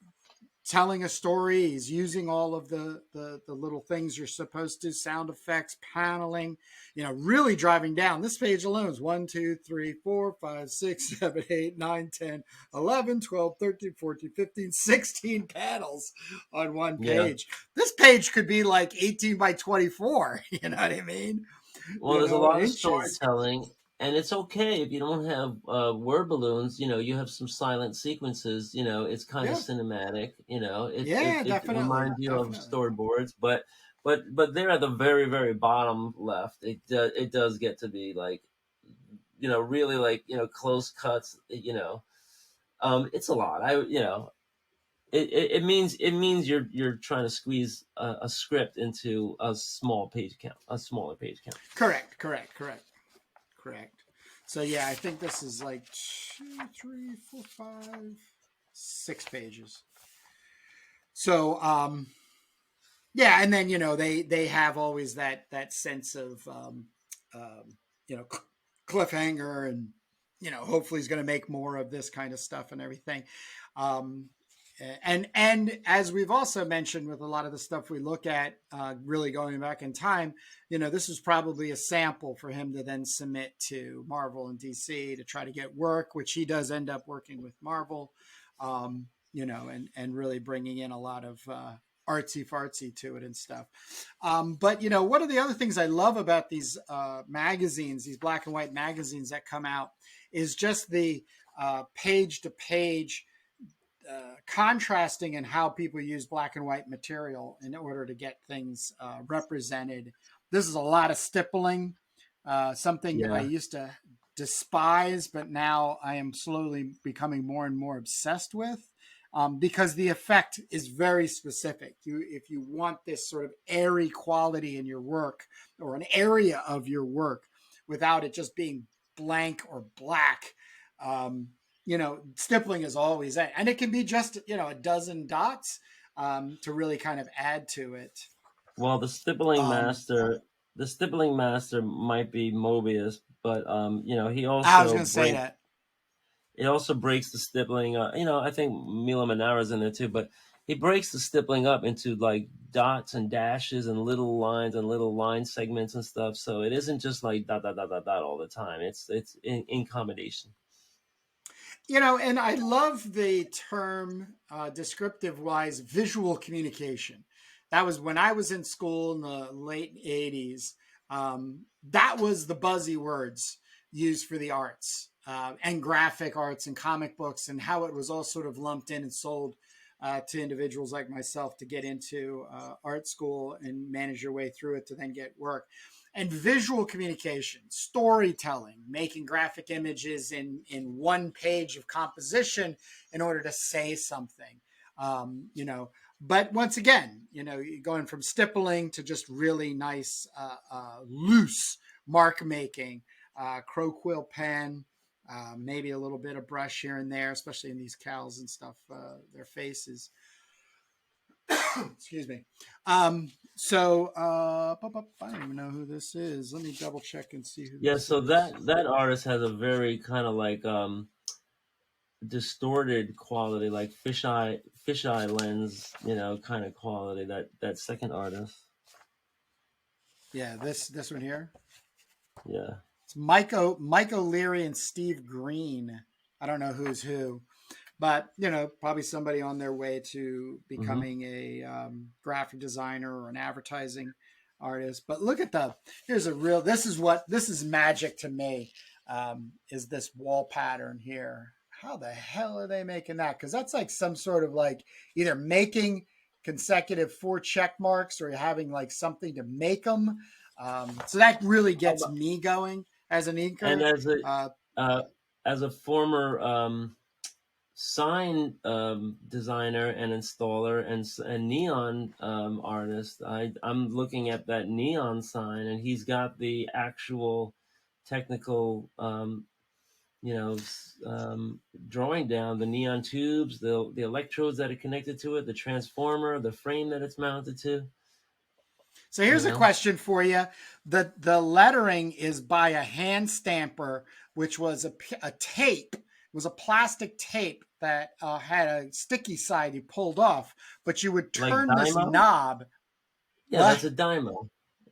telling a story. He's using all of the little things you're supposed to, sound effects, paneling, really driving down. This page alone is 1, 2, 3, 4, 5, 6, 7, 8, 9, 10, 11, 12, 13, 14, 15, 16 panels on one
Yeah.
page. This page could be like 18 by 24. You know what I mean?
Well, there's a lot of
Inches.
storytelling, and it's okay if you don't have word balloons. You have some silent sequences. It's kind of
Yeah.
cinematic.
Yeah,
It
definitely.
reminds you of
Definitely.
storyboards, but they're at the very very bottom left. It does get to be like really like close cuts. It's a lot. It means you're trying to squeeze a script into a smaller page count.
Correct. Correct. Correct. Correct. So yeah, I think this is like 2, 3, 4, 5, 6 pages. So yeah, and then they have always that sense of um, you know cliffhanger, and hopefully he's going to make more of this kind of stuff and everything. Um, and as we've also mentioned with a lot of the stuff we look at, really going back in time, this was probably a sample for him to then submit to Marvel and DC to try to get work, which he does end up working with Marvel, and really bringing in a lot of artsy fartsy to it and stuff. But one of the other things I love about these magazines, these black and white magazines that come out, is just the page to page contrasting in how people use black and white material in order to get things represented. This is a lot of stippling, something I
Yeah.
used to despise, but now I am slowly becoming more and more obsessed with. Because the effect is very specific. If you want this sort of airy quality in your work, or an area of your work, without it just being blank or black, stippling is always that, and it can be just a dozen dots to really kind of add to it.
Well,
Um,
the stippling master might be Mobius, but he
I was
also
going to say that.
breaks the stippling. I think Mila Manara's in there too, but he breaks the stippling up into like dots and dashes and little lines and little line segments and stuff. So it isn't just like dot dot dot dot dot all the time. It's in combination.
And I love the term, descriptive wise, visual communication. That was when I was in school in the late 80s. That was the buzzy words used for the arts, and graphic arts and comic books, and how it was all sort of lumped in and sold to individuals like myself to get into art school and manage your way through it to then get work. And visual communication, storytelling, making graphic images in one page of composition in order to say something. But once again, going from stippling to just really nice, loose mark making, crow quill pen, maybe a little bit of brush here and there, especially in these cows and stuff, their faces. Excuse me. I don't even know who this is. Let me double check and see who
Yeah,
this
so
is.
that artist has a very kind of like distorted quality, like fisheye lens, kind of quality. That second artist.
Yeah, this one here.
Yeah.
It's Mike O'Leary and Steve Green. I don't know who's who, but probably somebody on their way to
Hmm.
becoming a graphic designer or an advertising artist. But look at here's a real. This is magic to me. Is this wall pattern here? How the hell are they making that? Because that's like some sort of like either making consecutive 4 check marks or having like something to make them. So that really gets me going as an
And
inker. Uh,
uh, as a former sign designer and installer and neon artist, I'm looking at that neon sign, and he's got the actual technical, you know, drawing down the neon tubes, the electrodes that are connected to it, the transformer, the frame that it's mounted to.
So
You
here's a
know,
question for you. The lettering is by a hand stamper, which was a tape. It was a plastic tape that had a sticky side you pulled off, but you would
like
turn this
Dymo.
knob.
Yeah,
What?
that's a Dymo.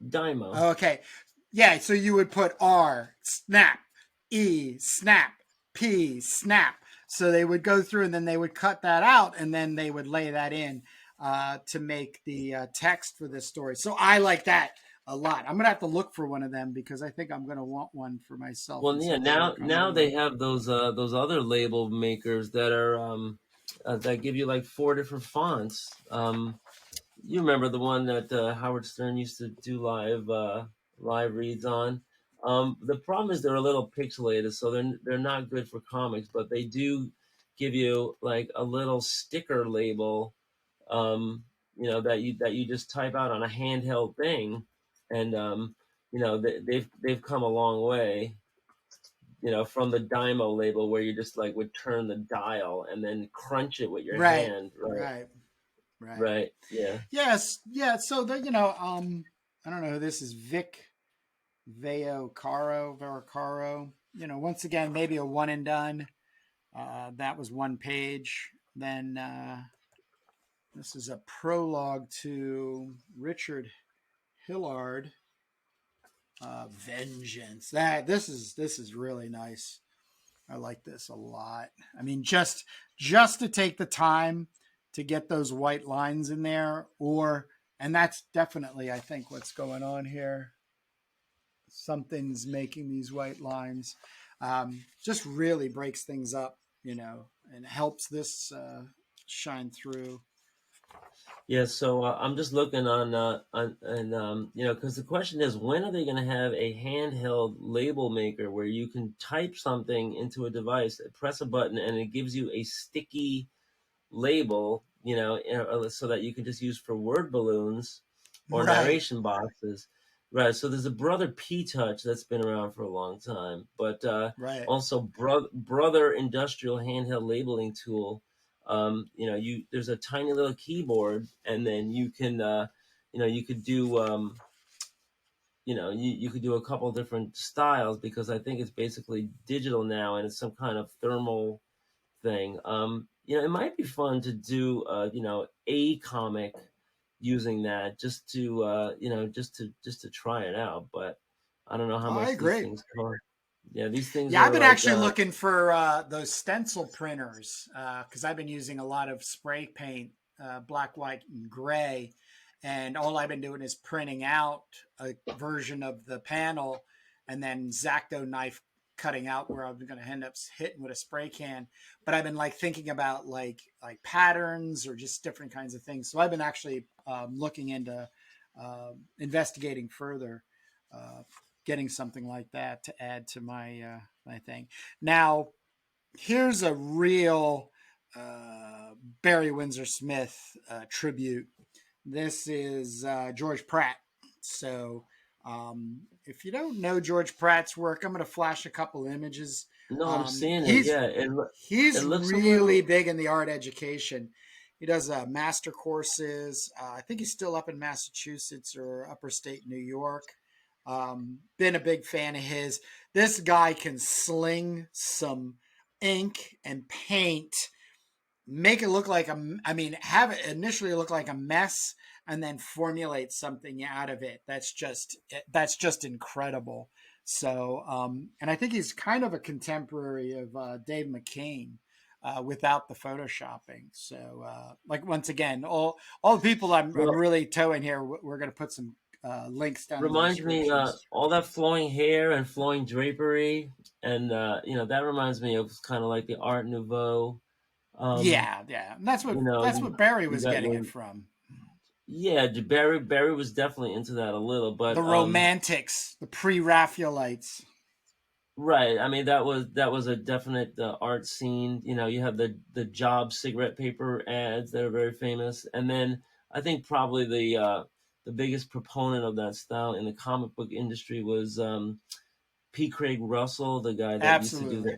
Dymo.
Okay. Yeah, so you would put R, snap, E, snap, P, snap. So they would go through and then they would cut that out and then they would lay that in to make the text for this story. So I like that a lot. I'm going to have to look for one of them because I think I'm going to want one for myself
Well,
and
yeah.
some of the work I'm
Now they
doing.
have those other label makers that are that give you like 4 different fonts. You remember the one that Howard Stern used to do live reads on. The problem is they're a little pixelated, so they're not good for comics, but they do give you like a little sticker label, that you just type out on a handheld thing, and they've come a long way. From the Dymo label where you just like would turn the dial and then crunch it with your
Right,
hand, right?
right, right.
Right. Yeah.
Yes, yeah. So I don't know who this is. Vic Veracaro. Once again, maybe a one and done. That was one page. Then this is a prologue to Richard Hillard, Vengeance. This is really nice. I like this a lot. I mean, just to take the time to get those white lines in there, and that's definitely I think what's going on here. Something's making these white lines. Just really breaks things up, and helps this shine through.
Yeah. So I'm just looking on and because the question is, when are they going to have a handheld label maker where you can type something into a device, press a button, and it gives you a sticky label, so that you can just use for word balloons or
Right,
narration boxes. Right. So there's a Brother P Touch that's been around for a long time, but
right.
also Brother Industrial Handheld Labeling Tool. You there's a tiny little keyboard, and then you can, you could do, you could do a couple different styles because I think it's basically digital now, and it's some kind of thermal thing. It might be fun to do, a comic using that just to, just to try it out. But I don't know how
I
much these
agree.
things cost. Yeah, these things
Yeah, I've
are
been
like,
actually looking for those stencil printers because I've been using a lot of spray paint, black, white, and gray. And all I've been doing is printing out a version of the panel and then Zacto knife cutting out where I'm going to end up hitting with a spray can. But I've been like thinking about like patterns or just different kinds of things. So I've been actually looking into investigating further, uh, getting something like that to add to my my thing. Now, here's a real Barry Windsor Smith tribute. This is George Pratt. So if you don't know George Pratt's work, I'm going to flash a couple images.
No, I'm
Um,
seeing it.
he's
Yeah, it
he's
looks a
really
little.
big in the art education. He does master courses. I think he's still up in Massachusetts or upper state New York. Been a big fan of his. This guy can sling some ink and paint, make it look like I mean, have it initially look like a mess, and then formulate something out of it. That's just incredible. So, and I think he's kind of a contemporary of Dave McCain. Without the photoshopping, so like once again, all the people I'm
Well,
really towing here, we're going to put some links down in the
reminds me
descriptions.
all that flowing hair and flowing drapery, and that reminds me of kind of like the Art Nouveau. Um,
Yeah, yeah, and that's what
you know,
that's what Barry
you
was
got
getting
your
it from.
yeah. Barry was definitely into that a little,
The
but
Romantics, the pre-Raphaelites.
right. I mean, that was a definite art scene. You have the Job cigarette paper ads that are very famous, and then I think probably the biggest proponent of that style in the comic book industry was P. Craig Russell, the guy that used to do the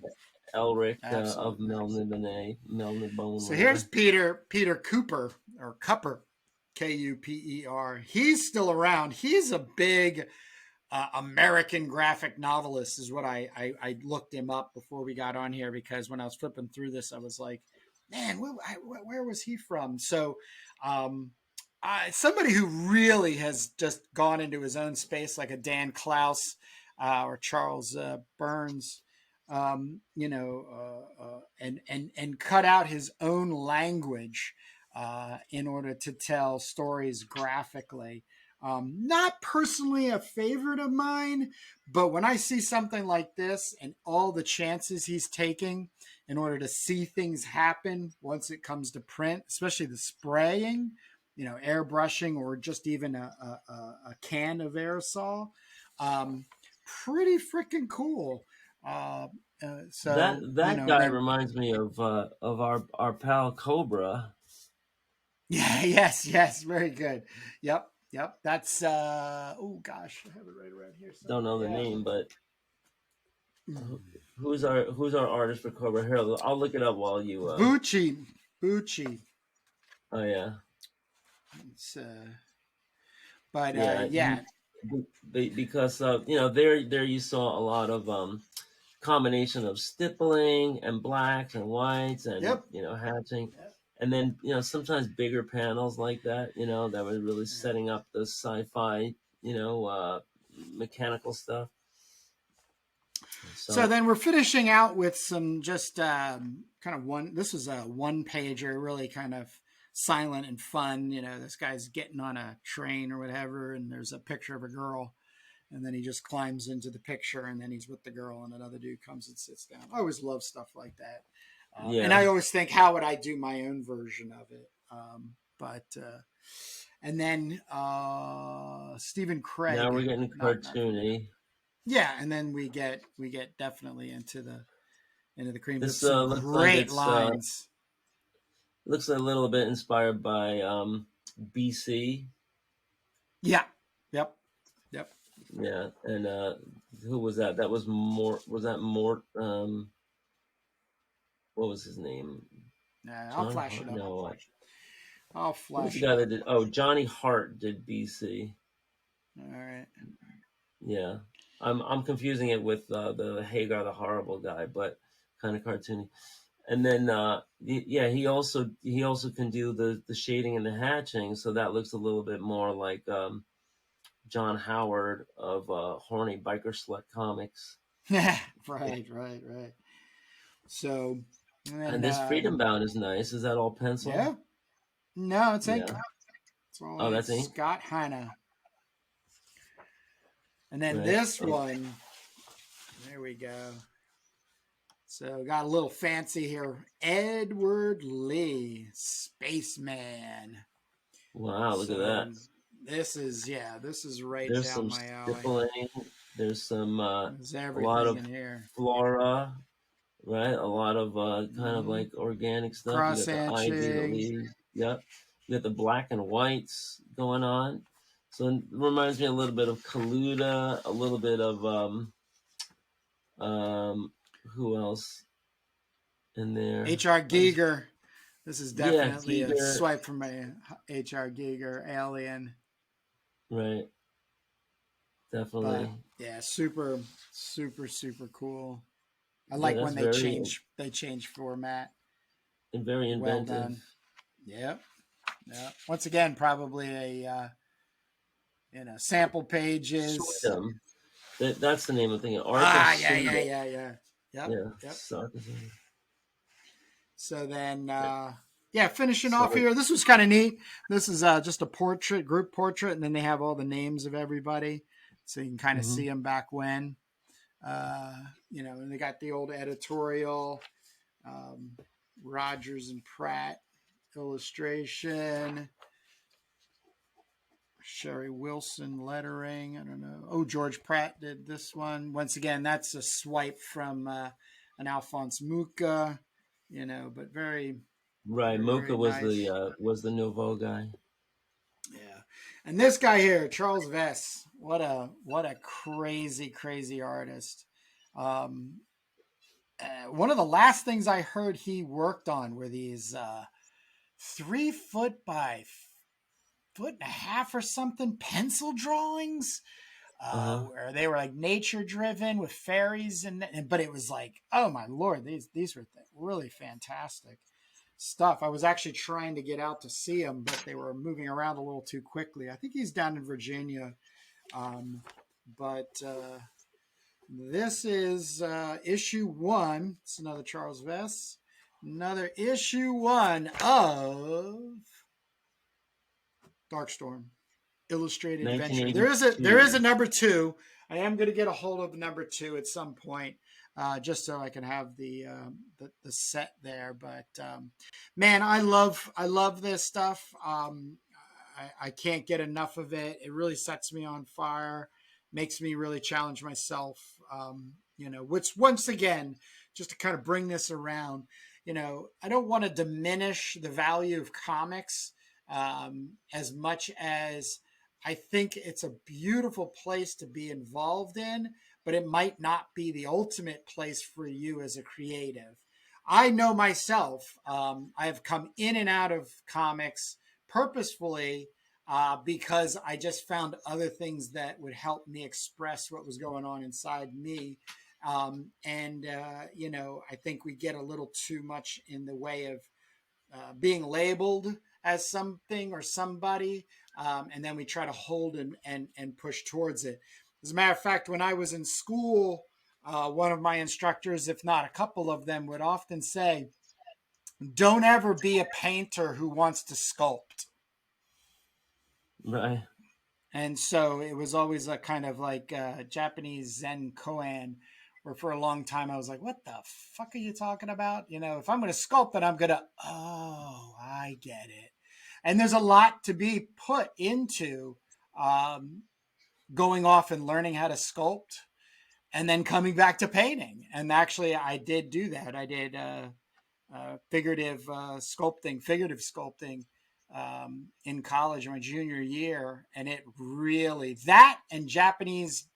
Absolutely,
Elric of
absolutely.
Melnibone,
So here's
whatever.
Peter Cooper or Cupper, Kuper. He's still around. He's a big American graphic novelist, is what I looked him up before we got on here, because when I was flipping through this, I was like, man, where was he from? So, um, somebody who really has just gone into his own space, like a Dan Klaus or Charles Burns, and cut out his own language in order to tell stories graphically. Not personally a favorite of mine, but when I see something like this and all the chances he's taking in order to see things happen once it comes to print, especially the spraying, airbrushing, or just even a can of aerosol, um, pretty freaking cool. Uh,
That
so,
that
and
guy
then,
reminds me of our pal Cobra.
yeah, yes, yes, very good. Yep, yep. That's, oh gosh, I have it right around here
Don't
somewhere.
know the
Yeah.
name, but who-
Mm.
who's our artist for Cobra? Here, I'll look it up while you.
Bucci, Bucci.
Oh yeah,
It's, but
yeah.
yeah,
Because there you saw a lot of combination of stippling and blacks and whites and
yep.
hatching,
Yep.
and then sometimes bigger panels like that that was really
Yeah.
setting up the sci-fi mechanical stuff.
So
So
then we're finishing out with some just kind of one. This is a one pager, really kind of silent and fun. This guy's getting on a train or whatever, and there's a picture of a girl, and then he just climbs into the picture, and then he's with the girl, and another dude comes and sits down. I always love stuff like that, and
yeah,
I always think, how would I do my own version of it? But and then Stephen
now
Craig,
we're getting
not
cartoony.
yeah, and then we get definitely into the cream with
This
some
looks like
great
it's
lines.
looks a little bit inspired by BC.
Yeah, yep, yep.
Yeah, and who was that? That was Mort. Was that Mort? What was his name?
I'll
John
flash it
Hart?
up.
No,
I'll
who was the
flash it
guy that
up.
did? Oh, Johnny Hart did BC.
All right.
Yeah, I'm confusing it with the Hagar the Horrible guy, but kind of cartoony. And then yeah, he also can do the shading and the hatching, so that looks a little bit more like John Howard of Horny Biker Slut Comics.
Right, right, right. So,
And
and
this Freedom Bound is nice. Is that all pencil?
yeah, no, it's ink.
Yeah.
It's all
Oh,
ink.
that's ink.
Scott Hanna. And then
Right.
this one, there we go. So got a little fancy here. Edward Lee, Spaceman.
Wow, look at
So
that.
this is right
There's
down
some
my alley.
stippling. There's some
There's
a lot
everything
of
in here.
flora. right? A lot of kind of
Mm-hmm.
like organic stuff. You
Cross
got the ivy, the
hatching.
leaves. Yep. You got the black and whites going on. So it reminds me a little bit of Kaluta, a little bit of um, who else in there?
H.R.
I just
Giger. This is
yeah,
definitely a
Giger,
swipe from my H.R. Giger alien.
right?
But
Definitely.
yeah, super, super, super cool. I
Yeah,
like
that's
when
very
they change format.
and very
Well
inventive.
done. Yep. Yeah. Once again, probably a sample pages.
Swindom. That's the name of the thing. Art of
Ah, yeah, yeah,
Swindom.
yeah, yeah. Yep,
Yeah.
yep.
Sarcasm.
So then,
Right.
yeah, finishing off
So
here. This was kind of neat. This is just a portrait, group portrait, and then they have all the names of everybody, so you can kind of
mhm.
see them back when. And they got the old editorial, um, Rogers and Pratt illustration, Sherry Wilson lettering. I don't know. Oh, George Pratt did this one. Once again, that's a swipe from an Alphonse Mucha, but very,
Right,
very,
Mocha
very nice.
was the Nouveau guy.
Yeah. And this guy here, Charles Vess, what a crazy, crazy artist. Um, one of the last things I heard he worked on were these 3 foot by foot and a half or something pencil drawings,
Uh huh.
where they were like nature driven with fairies and but it was like, oh my lord, these were really fantastic stuff. I was actually trying to get out to see him, but they were moving around a little too quickly. I think he's down in Virginia. But this is issue one. It's another Charles Vess. Another issue one of Darkstorm Illustrated Adventure. There is a
1982.
number two. I am going to get a hold of number two at some point, just so I can have the set there. But man, I love this stuff. I can't get enough of it. It really sets me on fire, makes me really challenge myself. Which once again, just to kind of bring this around, I don't want to diminish the value of comics as much as I think it's a beautiful place to be involved in, but it might not be the ultimate place for you as a creative. I know myself, I have come in and out of comics purposefully because I just found other things that would help me express what was going on inside me. I think we get a little too much in the way of being labeled as something or somebody, and then we try to hold and push towards it. As a matter of fact, when I was in school, one of my instructors, if not a couple of them, would often say, "Don't ever be a painter who wants to sculpt."
Right.
And so it was always a kind of like Japanese Zen koan, where for a long time I was like, what the fuck are you talking about? If I'm going to sculpt it, I'm going to, oh, I get it. And there's a lot to be put into um, going off and learning how to sculpt and then coming back to painting. And actually, I did do that. I did figurative sculpting in college my junior year, and it really that and Japanese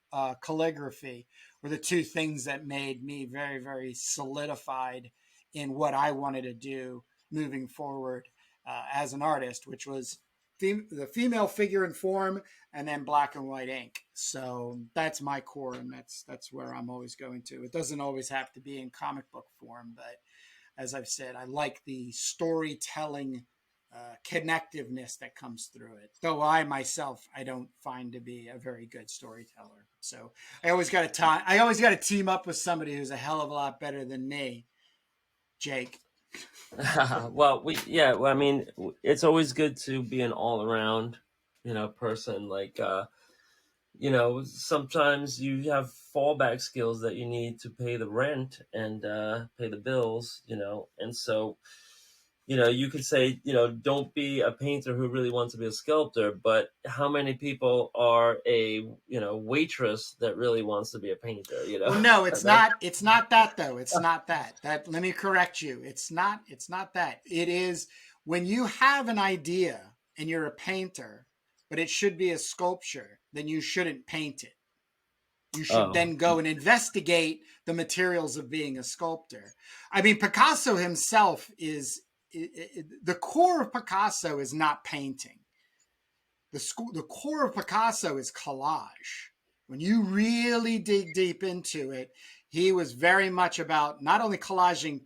calligraphy were the two things that made me very, very solidified in what I wanted to do moving forward as an artist, which was the female figure in form and then black and white ink. So that's my core, and that's where I'm always going to. It doesn't always have to be in comic book form, but as I've said, I like the storytelling connectiveness that comes through it. Though I myself, I don't find to be a very good storyteller. So I always got to team up with somebody who's a hell of a lot better than me, Jake.
Well, well, I mean, it's always good to be an all around, person. Like, sometimes you have fallback skills that you need to pay the rent and pay the bills, and so you could say, don't be a painter who really wants to be a sculptor, but how many people are a, waitress that really wants to be a painter,
Well, no, it's
That's,
not. It's not that though. It's not that. That let me correct you. It's not. It's not that. It is when you have an idea and you're a painter, but it should be a sculpture. Then you shouldn't paint it. You should
oh,
then go and investigate the materials of being a sculptor. I mean, Picasso himself is the core of Picasso is not painting. The core of Picasso is collage. When you really dig deep into it, he was very much about not only collaging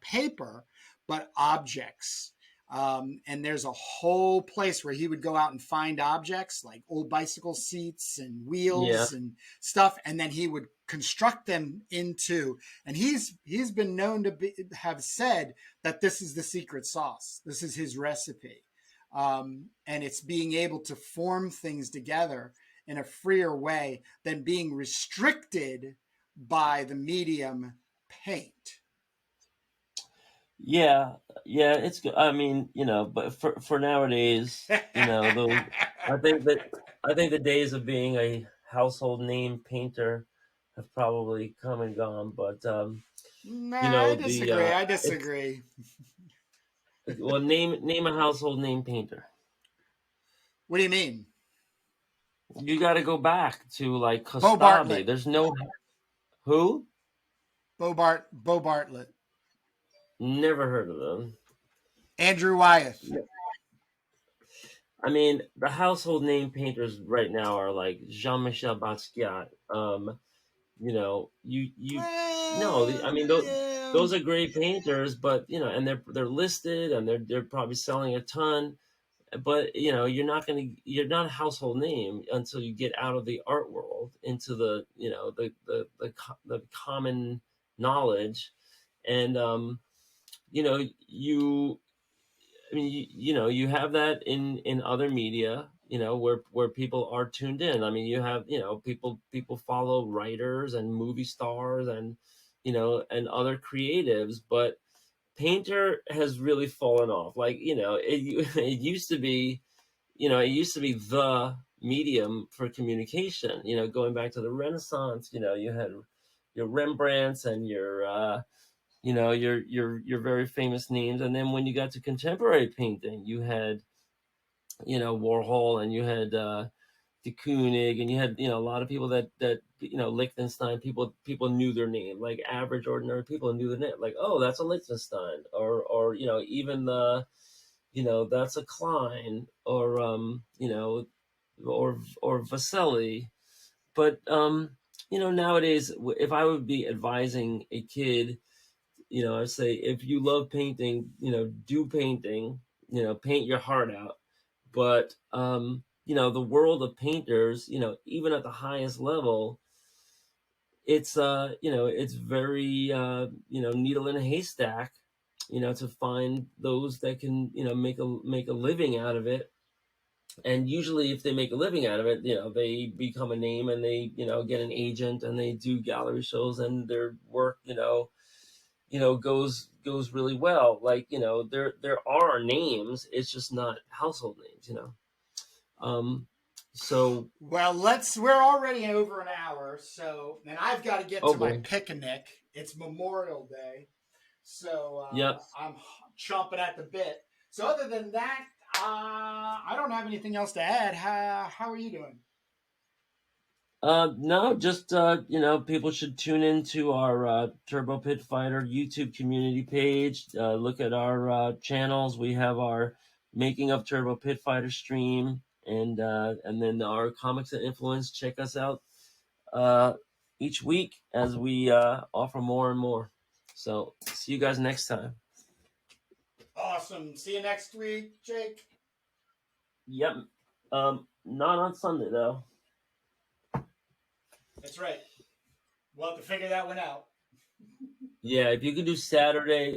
paper, but objects. And there's a whole place where he would go out and find objects like old bicycle seats and
yeah.
wheels and stuff, and then he would construct them into. And he's been known to have said that this is the secret sauce. This is his recipe, and it's being able to form things together in a freer way than being restricted by the medium paint.
Yeah, yeah, it's good. I mean, but for nowadays, those I think that I think the days of being a household name painter have probably come and gone. But
Nah, I
the
disagree. I
it's
disagree.
well, name a household name painter.
What do you mean?
You got to go back to like
Bo
Kostabi.
Bartlett.
There's no who?
Bo Bartlett.
Never heard of them.
Andrew Wyeth.
I mean, the household name painters right now are like Jean-Michel Basquiat. You no, I mean
Yeah.
those are great painters, but and they're listed and they're probably selling a ton, but you're not a household name until you get out of the art world into the the common knowledge, and you I mean, you have that in other media, where people are tuned in. I mean, you have, people follow writers and movie stars and, and other creatives, but painter has really fallen off. Like, it used to be, the medium for communication, going back to the Renaissance, you had your Rembrandts and your very famous names. And then when you got to contemporary painting, you had Warhol, and you had de Kooning, and you had a lot of people that Liechtenstein, people knew their name, like average ordinary people knew their name, like, oh, that's a Liechtenstein, or even the that's a Klein, or or Vaselli. But nowadays, if I would be advising a kid, I say, if you love painting, do painting, paint your heart out. But the world of painters, even at the highest level, it's very needle in a haystack, to find those that can, make a living out of it. And usually if they make a living out of it, they become a name, and they, get an agent, and they do gallery shows, and their work, goes really well. Like, there are names, it's just not household names. um so
Well, we're already over an hour, so, and I've got to get
oh
to my
boy.
picnic. It's Memorial Day, so
Yep.
I'm chomping at the bit. So, other than that, I don't have anything else to add. How are you doing?
No, just people should tune into our Turbo Pit Fighter YouTube community page. Look at our channels. We have our Making of Turbo Pit Fighter stream, and then our Comics and Influence. Check us out uh, each week as we offer more and more. So see you guys next time.
Awesome. See you next week, Jake.
Yep. Not on Sunday though.
That's right. We'll have to figure that one out.
Yeah, if you could do Saturday.